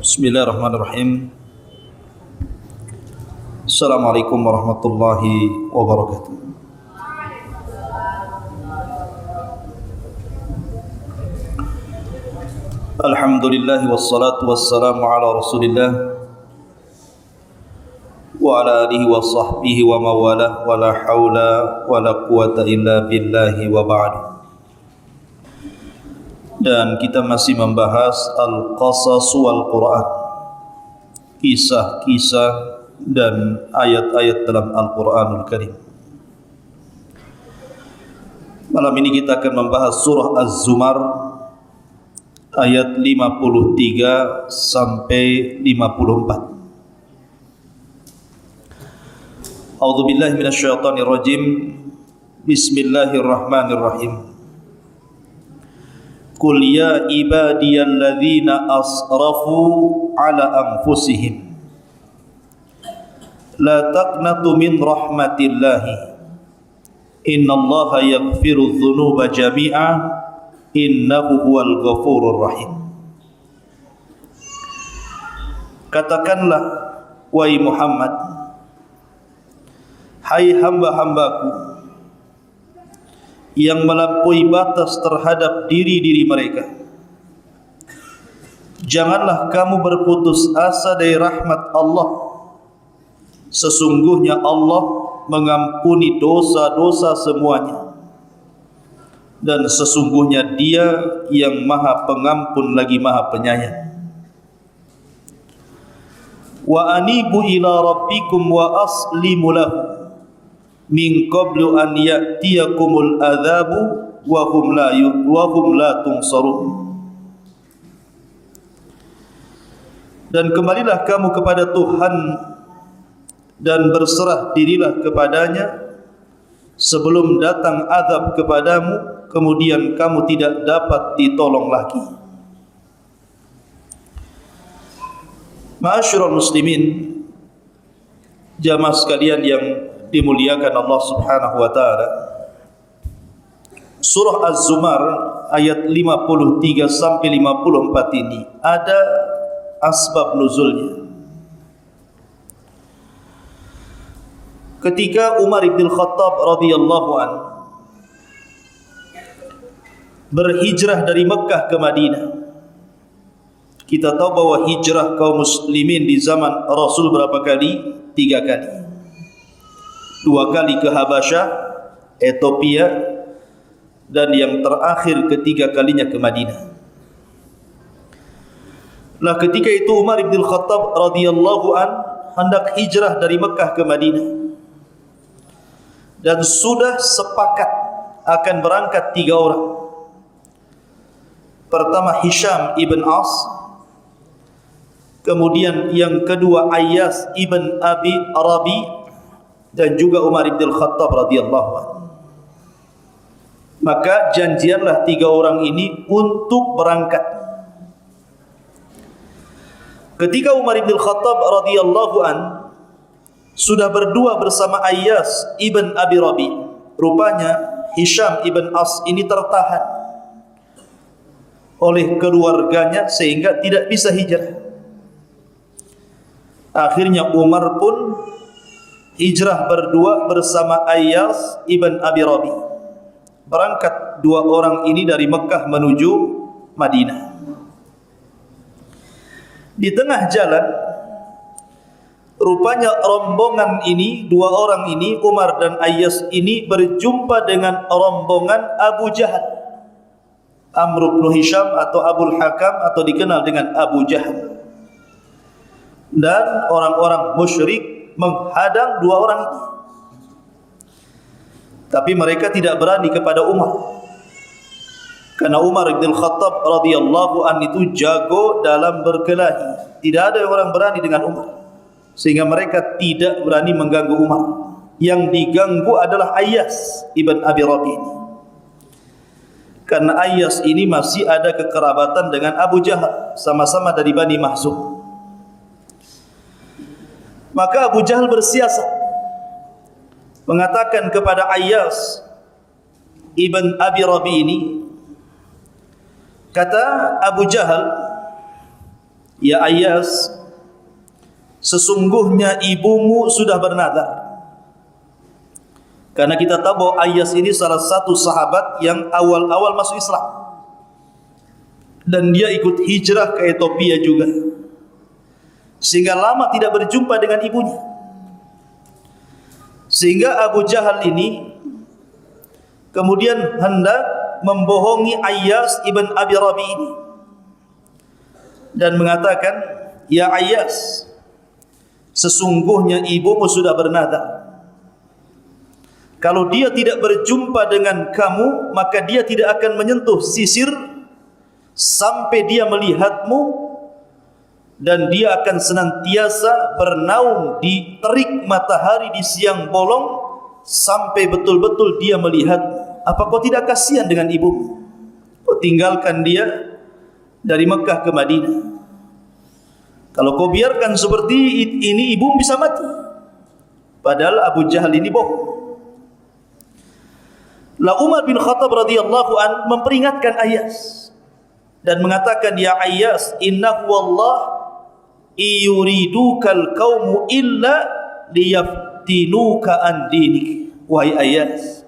Bismillahirrahmanirrahim. Assalamualaikum warahmatullahi wabarakatuh. Alhamdulillah wassalatu wassalamu ala Rasulillah wa ala alihi wa sahbihi wa mawalah wa la hawla wa la quwata illa billahi wa ba'du. Dan kita masih membahas Al-Qasas wal Quran, kisah-kisah dan ayat-ayat dalam Al-Quranul Karim. Malam ini kita akan membahas surah Az-Zumar ayat 53 sampai 54. A'udzu billahi minasyaitonir rajim. Bismillahirrahmanirrahim. Qul ya ibadiyalladzina asrafu ala anfusihim la taqnatu min rahmatillahi innallaha yaghfiru dzunuba jami'a innahu huwal ghafurur rahim. Katakanlah wahai Muhammad, hai hamba-hambaku yang melampaui batas terhadap diri-diri mereka, janganlah kamu berputus asa dari rahmat Allah. Sesungguhnya Allah mengampuni dosa-dosa semuanya, dan sesungguhnya Dia yang Maha Pengampun lagi Maha Penyayang. Wa anibu ila rabbikum wa aslimu lahu min qablu an ya'tiyakumul adzabu wa hum la tunsarun. Dan kembalilah kamu kepada Tuhan dan berserah dirilah kepadanya sebelum datang azab kepadamu, kemudian kamu tidak dapat ditolong lagi. Ma'asyiral muslimin, jamaah sekalian yang dimuliakan Allah Subhanahu wa taala, surah Az-Zumar ayat 53 sampai 54 ini ada asbab nuzulnya. Ketika Umar bin Khattab radhiyallahu anhu berhijrah dari Mekah ke Madinah. Kita tahu bahwa hijrah kaum muslimin di zaman Rasul berapa kali? 3 kali. 2 kali ke Habasyah, Ethiopia, dan yang terakhir ketiga kalinya ke Madinah. Nah, ketika itu Umar bin Khattab radhiyallahu an hendak hijrah dari Mekah ke Madinah, dan sudah sepakat akan berangkat 3 orang. Pertama Hisham ibn As, kemudian yang kedua Ayyas ibn Abi Rabi, dan juga Umar bin Khattab radhiyallahu anhu. Maka janjianlah 3 orang ini untuk berangkat. Ketika Umar bin Khattab radhiyallahu anhu sudah berdua bersama Ayyas ibn Abi Rabi, rupanya Hisham ibn As ini tertahan oleh keluarganya sehingga tidak bisa hijrah. Akhirnya Umar pun hijrah berdua bersama Ayyas ibn Abi Rabi. Berangkat 2 orang ini dari Mekah menuju Madinah. Di tengah jalan, rupanya rombongan ini, 2 orang ini, Umar dan Ayyas ini berjumpa dengan rombongan Abu Jahal, Amr bin Hisham atau Abul Hakam atau dikenal dengan Abu Jahal. Dan orang-orang musyrik menghadang 2 orang ini. Tapi mereka tidak berani kepada Umar, karena Umar bin Khattab radhiyallahu an itu jago dalam berkelahi. Tidak ada orang berani dengan Umar, sehingga mereka tidak berani mengganggu Umar. Yang diganggu adalah Ayyas ibn Abi Rabi ini, karena Ayyas ini masih ada kekerabatan dengan Abu Jahal, sama-sama dari Bani Mahzum. Maka Abu Jahal bersiasat, mengatakan kepada Ayyas ibn Abi Rabi ini, kata Abu Jahal, Ya Ayyas, sesungguhnya ibumu sudah bernadar. Karena kita tahu bahwa Ayyas ini salah satu sahabat yang awal-awal masuk Islam, dan dia ikut hijrah ke Ethiopia juga, sehingga lama tidak berjumpa dengan ibunya. Sehingga Abu Jahal ini kemudian hendak membohongi Ayyas ibn Abi Rabi ini dan mengatakan, ya Ayyas, sesungguhnya ibumu sudah bernadar. Kalau dia tidak berjumpa dengan kamu, maka dia tidak akan menyentuh sisir sampai dia melihatmu, dan dia akan senantiasa bernaung di terik matahari di siang bolong sampai betul-betul dia melihatmu. Apa kau tidak kasihan dengan ibumu? Kau tinggalkan dia dari Mekah ke Madinah. Kalau kau biarkan seperti ini, ibumu bisa mati. Padahal Abu Jahal ini bohong. La Umar bin Khattab radhiyallahu an memperingatkan Ayyas dan mengatakan, ya Ayyas, innahu wallah yuridukal qaumu illa liyaftinuka an dinik. Wahai Ayyas,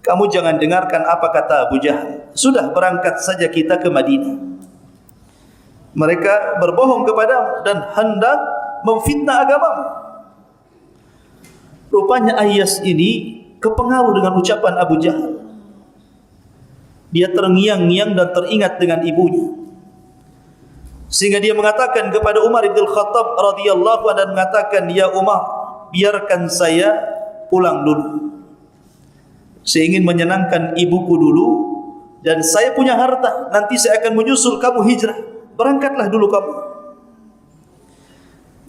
kamu jangan dengarkan apa kata Abu Jahal. Sudah berangkat saja kita ke Madinah. Mereka berbohong kepadamu dan hendak memfitnah agamamu. Rupanya Ayyas ini kepengaruh dengan ucapan Abu Jahal. Dia terngiang-ngiang dan teringat dengan ibunya, sehingga dia mengatakan kepada Umar bin Khattab radhiyallahu anhu dan mengatakan, ya Umar, biarkan saya pulang dulu. Saya ingin menyenangkan ibuku dulu, dan saya punya harta, nanti saya akan menyusul kamu hijrah. Berangkatlah dulu kamu.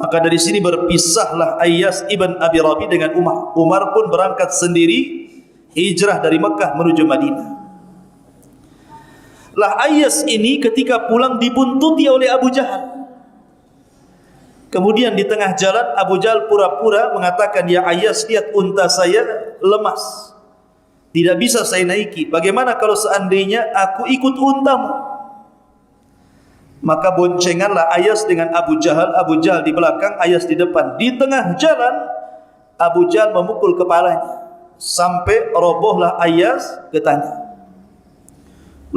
Maka dari sini berpisahlah Ayyas ibn Abi Rabi dengan Umar. Umar pun berangkat sendiri hijrah dari Mekah menuju Madinah. Lah Ayyas ini ketika pulang dibuntuti oleh Abu Jahal. Kemudian di tengah jalan Abu Jahal pura-pura mengatakan, ya Ayyas, lihat unta saya lemas, tidak bisa saya naiki. Bagaimana kalau seandainya aku ikut untamu? Maka boncenganlah Ayyas dengan Abu Jahal. Abu Jahal di belakang, Ayyas di depan. Di tengah jalan Abu Jahal memukul kepalanya sampai robohlah Ayyas ke tanah.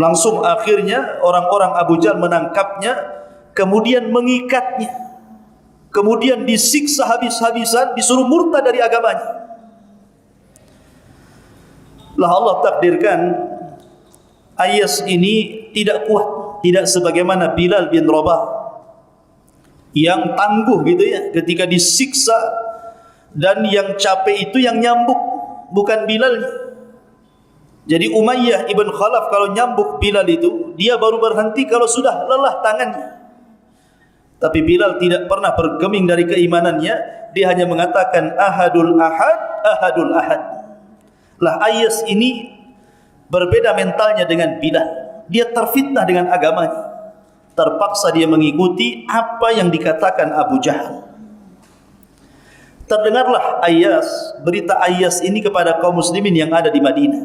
Langsung akhirnya orang-orang Abu Jahal menangkapnya, kemudian mengikatnya, kemudian disiksa habis-habisan, disuruh murtad dari agamanya. Lah Allah takdirkan Ayyas ini tidak kuat, tidak sebagaimana Bilal bin Rabah yang tangguh gitu ya ketika disiksa, dan yang capek itu yang nyambuk, bukan Bilalnya. Jadi Umayyah ibn Khalaf kalau nyambuk Bilal itu, dia baru berhenti kalau sudah lelah tangannya. Tapi Bilal tidak pernah bergeming dari keimanannya. Dia hanya mengatakan ahadul ahad, ahadul ahad. Lah Ayyas ini berbeda mentalnya dengan Bilal. Dia terfitnah dengan agamanya, terpaksa dia mengikuti apa yang dikatakan Abu Jahal. Terdengarlah berita Ayyas ini kepada kaum muslimin yang ada di Madinah.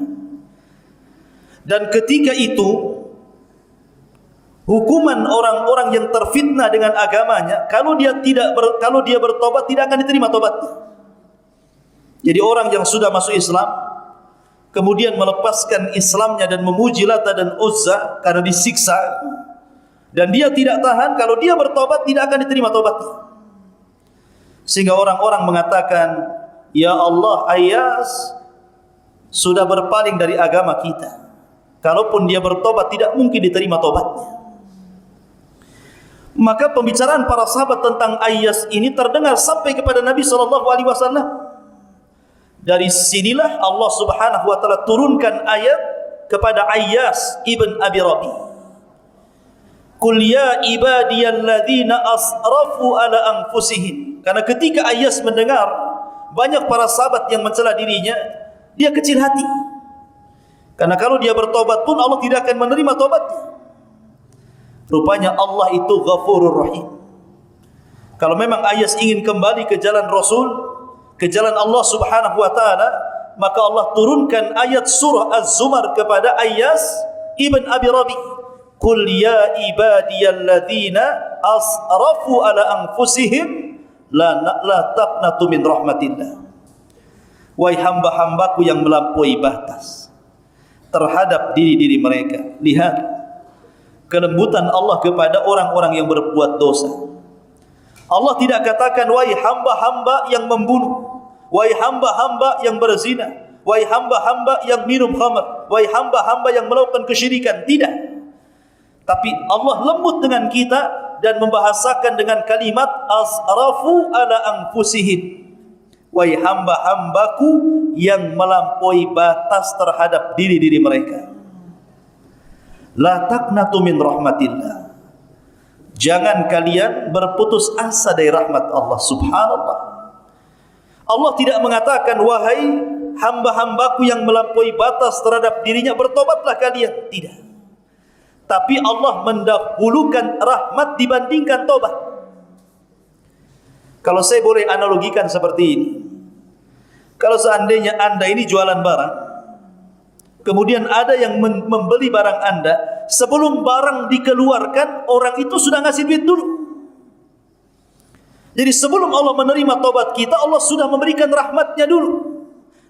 Dan ketika itu hukuman orang-orang yang terfitnah dengan agamanya, kalau dia bertobat tidak akan diterima tobatnya. Jadi orang yang sudah masuk Islam kemudian melepaskan Islamnya dan memuji Lata dan Uzza karena disiksa, dan dia tidak tahan, kalau dia bertobat tidak akan diterima tobatnya. Sehingga orang-orang mengatakan, ya Allah, Ayyas sudah berpaling dari agama kita. Kalaupun dia bertobat tidak mungkin diterima tobatnya. Maka pembicaraan para sahabat tentang Ayyas ini terdengar sampai kepada Nabi SAW. Dari sinilah Allah Subhanahu wa taala turunkan ayat kepada Ayyas ibn Abi Rabi. Qul ya ibadiyalladzina asrafu ala anfusihim. Karena ketika Ayyas mendengar banyak para sahabat yang mencela dirinya, dia kecil hati. Karena kalau dia bertobat pun Allah tidak akan menerima tobatnya. Rupanya Allah itu Ghafurur Rahim. Kalau memang Ayyas ingin kembali ke jalan Rasul, ke jalan Allah Subhanahu wa taala, maka Allah turunkan ayat surah Az-Zumar kepada Ayyas ibn Abi Rabi. Qul ya ibadiyalladzina asrafu ala anfusihim la taqnatu min rahmatillah. Wahai hamba-hambaku yang melampaui batas terhadap diri-diri mereka. Lihat kelembutan Allah kepada orang-orang yang berbuat dosa. Allah tidak katakan wahai hamba-hamba yang membunuh, wahai hamba-hamba yang berzina, wahai hamba-hamba yang minum khamar, wahai hamba-hamba yang melakukan kesyirikan. Tidak. Tapi Allah lembut dengan kita dan membahasakan dengan kalimat asrafu ala anfusihim. Wahai hamba-hambaku yang melampaui batas terhadap diri-diri mereka. La taqnatu min rahmatillah. Jangan kalian berputus asa dari rahmat Allah. Subhanallah. Allah tidak mengatakan wahai hamba-hambaku yang melampaui batas terhadap dirinya, bertobatlah kalian. Tidak. Tapi Allah mendahulukan rahmat dibandingkan tobat. Kalau saya boleh analogikan seperti ini. Kalau seandainya Anda ini jualan barang, kemudian ada yang membeli barang Anda, sebelum barang dikeluarkan, orang itu sudah ngasih duit dulu. Jadi sebelum Allah menerima tobat kita, Allah sudah memberikan rahmatnya dulu.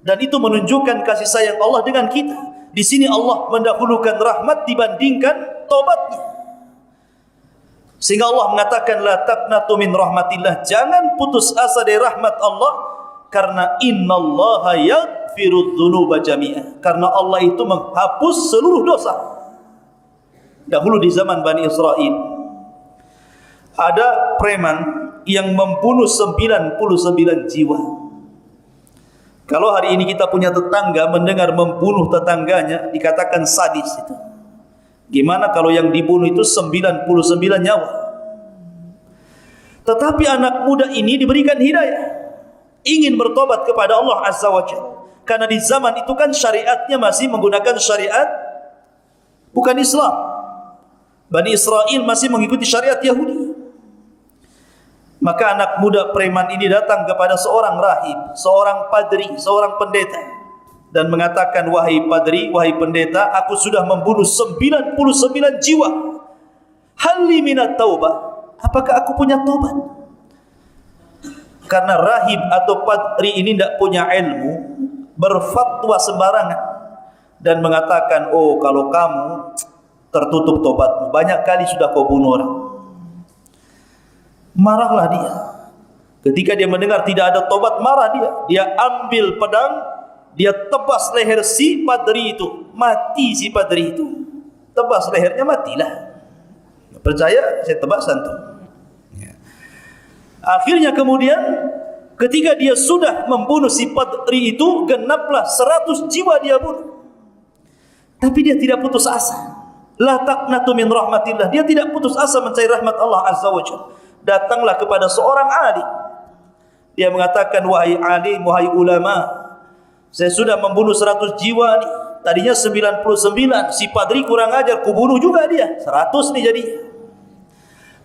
Dan itu menunjukkan kasih sayang Allah dengan kita. Di sini Allah mendahulukan rahmat dibandingkan tobatnya. Sehingga Allah mengatakan la taqnatu min rahmatillah, jangan putus asa dari rahmat Allah, karena innallaha yaghfirudz dzunuba jami'ah, karena Allah itu menghapus seluruh dosa. Dahulu di zaman Bani Israel ada preman yang membunuh 99 jiwa. Kalau hari ini kita punya tetangga mendengar membunuh tetangganya, dikatakan sadis itu. Gimana kalau yang dibunuh itu 99 nyawa? Tetapi anak muda ini diberikan hidayah, ingin bertobat kepada Allah Azza wa Jalla. Karena di zaman itu kan syariatnya masih menggunakan syariat bukan Islam. Bani Israel masih mengikuti syariat Yahudi. Maka anak muda preman ini datang kepada seorang rahib, seorang padri, seorang pendeta, dan mengatakan, wahai padri, wahai pendeta, aku sudah membunuh 99 jiwa. Halli minat taubah, apakah aku punya tobat? Karena rahib atau padri ini tidak punya ilmu, berfatwa sembarangan dan mengatakan, oh kalau kamu tertutup tobatmu, banyak kali sudah kau bunuh orang. Marahlah dia. Ketika dia mendengar tidak ada tobat, marah dia. Dia ambil pedang, dia tebas leher si padri itu. Mati si padri itu. Tebas lehernya, matilah. Percaya, saya tebas antum. Akhirnya kemudian ketika dia sudah membunuh si padri itu, genaplah 100 jiwa dia bunuh. Tapi dia tidak putus asa. La taqnatu min rahmatillah. Dia tidak putus asa mencari rahmat Allah Azza wa Jalla. Datanglah kepada seorang alim. Dia mengatakan, wahai alim, wahai ulama, saya sudah membunuh 100 jiwa nih. Tadinya 99, si padri kurang ajar, kubunuh juga dia. 100 nih jadi.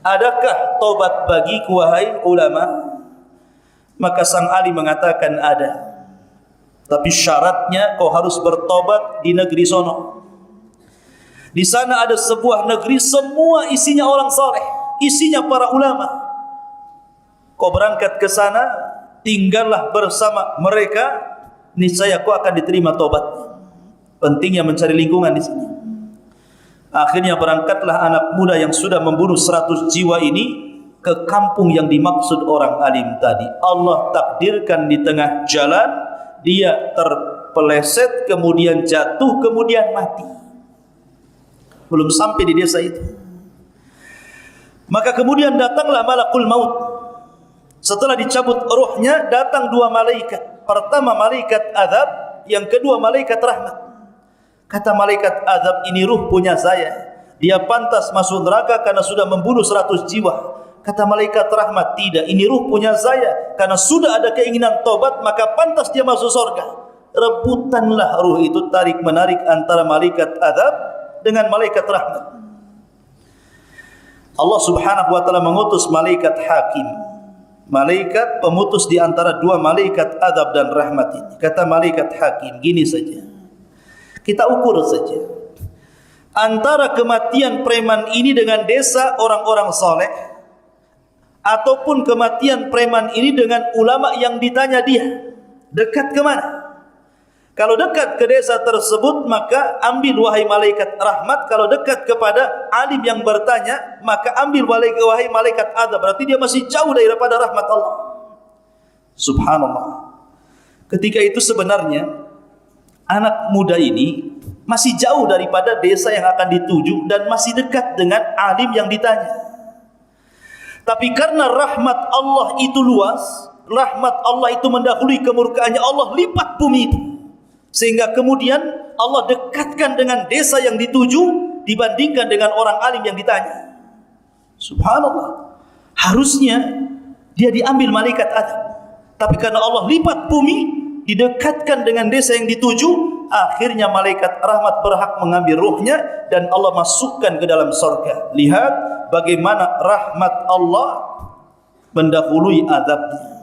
Adakah tobat bagiku wahai ulama? Maka sang alim mengatakan ada. Tapi syaratnya kau harus bertobat di negeri sono. Di sana ada sebuah negeri, semua isinya orang saleh, isinya para ulama. Kau berangkat ke sana, tinggallah bersama mereka, niscaya kau akan diterima tobatnya. Pentingnya mencari lingkungan di sini. Akhirnya berangkatlah anak muda yang sudah membunuh 100 jiwa ini ke kampung yang dimaksud orang alim tadi. Allah takdirkan di tengah jalan dia terpeleset, kemudian jatuh, kemudian mati. Belum sampai di desa itu. Maka kemudian datanglah malakul maut. Setelah dicabut rohnya, datang dua malaikat. Pertama malaikat azab, yang kedua malaikat rahmat. Kata malaikat azab, ini ruh punya saya. Dia pantas masuk neraka karena sudah membunuh 100 jiwa. Kata malaikat rahmat, tidak, ini ruh punya saya. Karena sudah ada keinginan tobat, maka pantas dia masuk surga. Rebutanlah ruh itu, tarik-menarik antara malaikat azab dengan malaikat rahmat. Allah subhanahu wa ta'ala mengutus malaikat hakim, malaikat pemutus di antara dua malaikat azab dan rahmat ini. Kata malaikat hakim, gini saja, kita ukur saja antara kematian preman ini dengan desa orang-orang soleh, ataupun kematian preman ini dengan ulama yang ditanya dia, dekat ke mana? Kalau dekat ke desa tersebut, maka ambil wahai malaikat rahmat. Kalau dekat kepada alim yang bertanya, maka ambil wahai malaikat azab. Berarti dia masih jauh daripada rahmat Allah. Subhanallah. Ketika itu sebenarnya anak muda ini masih jauh daripada desa yang akan dituju dan masih dekat dengan alim yang ditanya. Tapi karena rahmat Allah itu luas, rahmat Allah itu mendahului kemurkaannya, Allah lipat bumi itu. Sehingga kemudian Allah dekatkan dengan desa yang dituju dibandingkan dengan orang alim yang ditanya. Subhanallah. Harusnya dia diambil malaikat azab. Tapi karena Allah lipat bumi, didekatkan dengan desa yang dituju, akhirnya malaikat rahmat berhak mengambil ruhnya dan Allah masukkan ke dalam surga. Lihat bagaimana rahmat Allah mendahului azabnya.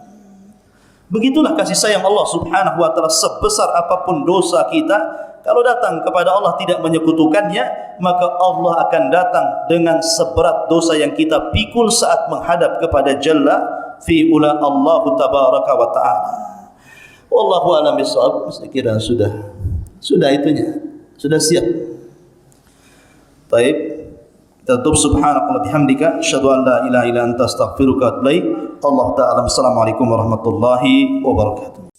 Begitulah kasih sayang Allah subhanahu wa ta'ala. Sebesar apapun dosa kita, kalau datang kepada Allah tidak menyekutukannya, maka Allah akan datang dengan seberat dosa yang kita pikul saat menghadap kepada Jalla fi'ula Allah tabaraka wa ta'ala. Wallahu a'lam bishawab. Saya kira sudah itunya, sudah siap. Baik. Kita tutup. Subhanakallah bihamdika asyhadu an la ilaha illa anta astaghfiruka wa atubu ilaik. Allah ta'ala. Assalamualaikum warahmatullahi wabarakatuh.